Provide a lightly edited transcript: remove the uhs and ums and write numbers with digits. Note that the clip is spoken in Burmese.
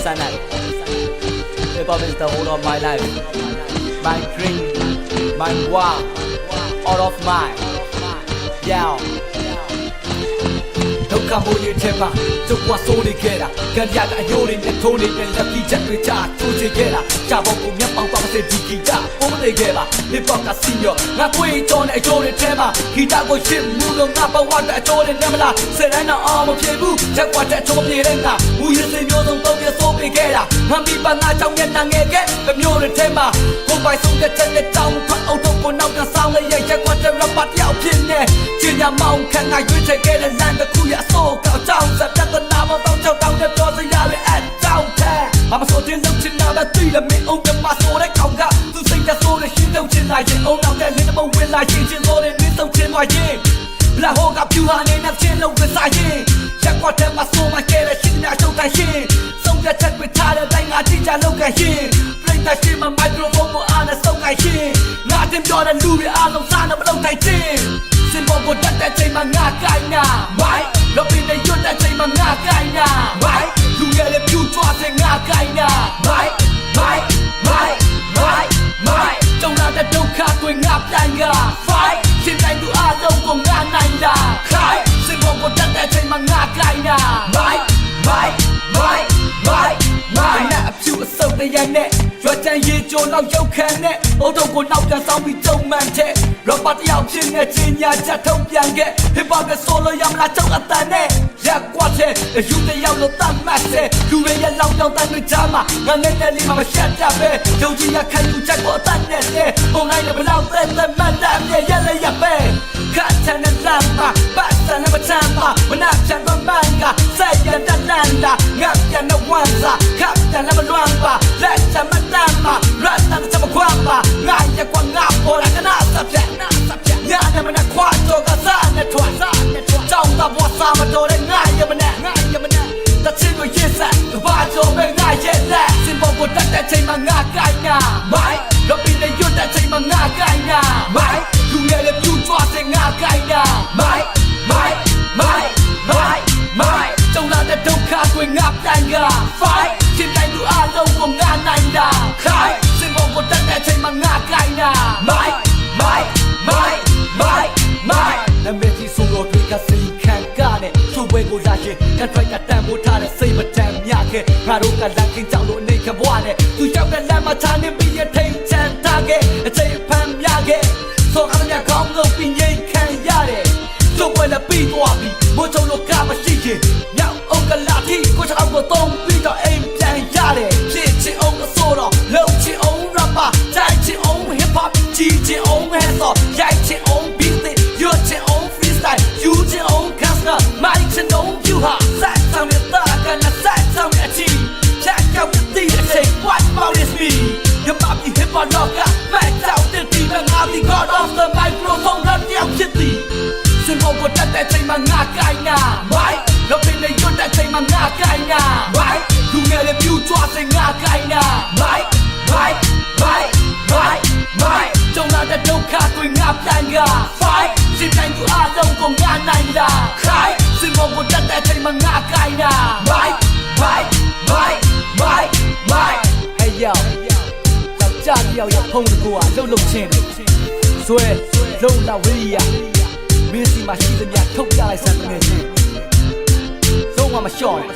understand that hip hop is the whole of my life, my dream, my wow, all of mine. Yeah. ဒုက္ခမိုးရဲ့ထဲမှာကျုပ်ကစိုးနေခဲ့တာကြံရကအယိုးတွေနဲ့ထိုးနေတဲ့လက်ပြီးချက်တွေချထိုးချခဲ့တာကြာပေါ်ကိုမျက်ပေါင်ပေါက်စေဒီဂီတာပုံမနေခဲ့ပါ hip hop ကစီညောငါကိုယ်ကြောနဲ့အယိုးတွေထဲမှာဂီတာကိုရှင်းမှုလို့ငါဘဝတဲ့အယိုးတွေနဲ့မလားစတဲ့နောက်အောင်မဖြစ်ဘူးချက်ကွာတဲ့ချိုးပြေတဲ့ငါမူရစင်မျိုးစုံသုံးပြစိုးပေးခဲ့တာငါမိပါငါကြောင့်မျက်နှာငယ်ခဲ့တမျိုးတွေထဲမှာကိုယ်ပိုင်ဆုံးတဲ့ချက်နဲ့တောင်းထွက်အုပ်ထုတ်ကိုနောက်ပြန်ဆောင်လိုက်ရက်ကွာတဲ့ rapper တယောက်ဖြစ်နေကျင်ညာမောင်ခံငါရွေးချယ်ခဲ့တဲ့လမ်းတစ်ခုရဆိုးကောက်ကြောင်စတဲ့ကနာမတော့ကြောက်တောင်းတဲ့ပြောစရာတွေအတောင်းတဲ့ဘာမဆိုတင်လုံးချင်တာပဲသိတယ်မင်းအောင်ကမဆိုတဲ့ကောင်ကသူစိတ်သက်ဆိုးတဲ့ရှင်းလုံးချင်လိုက်ရင်အောင်နောက်တဲ့လင်းမဝင်လာချင်းချင်းဆိုတဲ့မင်းဆုံးချင်သွားရင်လာဟောကပြူဟာနေနဲ့ချင်းလုံးကစားရင်ရက်ကွာတဲ့မဆိုးမကဲတဲ့ရှင်းများရှုပ်တိုင်းရှင်ဆုံးဖြတ်ချက်တွေထားတဲ့တိုင်းငါကြည့်ကြလောက်ကရှင်ပြိတ္တာရှိမှမိုက်ခရိုဖုန်းမအားနဲ့ဆုံးကရှင်ငါတင်ပြောတဲ့လူတွေအားလုံးစားနေမလုပ်တိုင်းချင်းစင်ပေါ်ကိုတက်တဲ့ချိန်မှာငါကိုင်းနာမိုက်လောပင်းနဲ့ရွတ်တဲ့ချိန်မှာငါကိုင်းနာမိုက်လူငယ်တွေပြူသွားတဲ့ငါကိုင်းနာမိုက်ကြုံလာတဲ့ဒုက္ခတွေငါပြန်က fight ရှင်တိုင်းသူအားလုံးကိုငါနိုင်တာ cry စင်ပေါ်ကိုတက်တဲ့ချိန်မှာငါကိုင်းနာမိုက်နာအဖြူအစုပ်တရနဲ့ရွက်ချမ်းရေကြိုနောက်ရောက်ခံနဲ့အုတ်ထုတ်ကိုနောက်ပြန်ဆောင်ပြီးကြုံမှန်တဲ့ rapper တယောက်ဖြစ်နေချင်းညာချက်ထုတ်ပြန်ခဲ့ hip hop ရဲ့ solo ရမလားကြောက်အတန်နဲ့ရက်ကွာတဲ့အယူတယောက်လို့တတ်မှတ်တဲ့လူတွေရဲ့လောင်ကြောင်တန်တွေကြားမှာငါနဲ့တဲ့လေးမှာမရှက်ကြပဲဒုံကြီးရခံယူချက်ကိုအတတ်နဲ့လေပုံလိုက်နဲ့ဘလောက်သက်မှတ်တာမြဲရလေရပဲခတ်ချန်တဲ့လမ်းမှာပတ်စံနဲ့မချမ်းပါမနာချန်တော့မှန်ကစိုက်ရတဲ့လမ်းလာငါပြန်တော့ဝမ်းစားခတ်ချန်နဲ့မလွမ်းပါလက်ချမ်းမတမ်းပါရတ်တဲ့ချက်မခွမ်းပါငါရက်ကွာငါပေါ်လာကနာစပ်ပြန်ညာနဲ့မနဲ့ခွာတော့ကစားနဲ့ထွာကြောင်းတော့ဘဝစားမတော်တဲ့ငါရမနဲ့တချင်ကိုရစ်စားဘာကြောင့်ပဲငါရဲ့လက်စင်ပေါ်ကိုတက်တဲ့ချိန်မှာငါကိုင်းနာမိုက်လောပင်းနဲ့ရွတ်တဲ့ချိန်မှာငါကိုင်းနာမိုက်လူငယ်တွေပြူသွားတဲ့ငါကိုင်းနာမိုက်ကြုံလာတဲ့ဒုက္ခတွေငါပြန်က fight ရှင်တိုင်းသူအားလုံးကိုငါနိုင်တာ cry စင်ပေါ်ကိုတက်တဲ့ချိန်မှာငါကိုင်းနာမိုက်နံပါတ်ကြီးဆိုတော့တွေကစိတ်ခံကတဲ့သူ့ဘွဲကိုလာရင်ကန်ထရိုက်ကတန်ဖိုးထားတဲ့စိတ်မတန်မြခဲ့ငါတို့ကလမ်းကင်းကြောက်လို့အနေကဘွားနဲ့သူရောက်တဲ့လမ်းမှာချာနေပြီးရထိန်ချန်ထားခဲ့အချိန်ဖန်မြခဲ့ဆိုကားမြကောင်းလို့ပြင်းရင်ခံရတယ်သူ့ဘွဲလည်းပြီးသွားပြီမို့ချုံလို့ကမရှိရင်ညောင်အုပ်ကလာတိကိုချောက်ကိုသုံးပြီးတော့အိမ်ပြန်ရတယ်ဖြစ်ချင်အောင်ဆိုတော့လုံချင်အောင် rapper တိုက်ချင်အောင် hip hop ကြီးချင်အောင် hands off ရိုက်ချင်အောင် beat it ရွတ်ချင်အောင် freestyle ယူချင်အောင် caster မိုက်ချင်အောင် view ဟာဆက်ဆောင်ရတာကနဲ့ဆက်ဆောင်ရချီ check out the thing and say what about this me your body hip hop rocker match out the team and I'm the god of the microphone ရတဲ့ဖြစ်သည်စင်ပေါ်ကိုတက်တဲ့ချိန်မှာငါကိုင်းနာမိုက်လောပင်းနဲ့ရွတ်တဲ့ချိန်မှာငါကိုင်းနာမိုက်လူငယ်တွေပြူကြွားစေငါကိုင်းနာမိုက်ကြုံလာတဲ့ဒုက္ခတွေငါပြန်က fight ရှင်တိုင်းသူအားလုံးကိုငါနိုင်တာ cry စင်ပေါ်ကိုတက်တဲ့ချိန်မှာငါကိုင်းနာမိုက် hey yo ယောက်ျားတယောက်ရဲ့ဖုန်းတကူကလှုပ်ချင်းဆွဲလုံးလာဝေးရမင်းစီမှာရှိသမျှထုတ်ပြလိုက်စမ်းတကယ်ချင်းလုံးဝမလျှော့နဲ့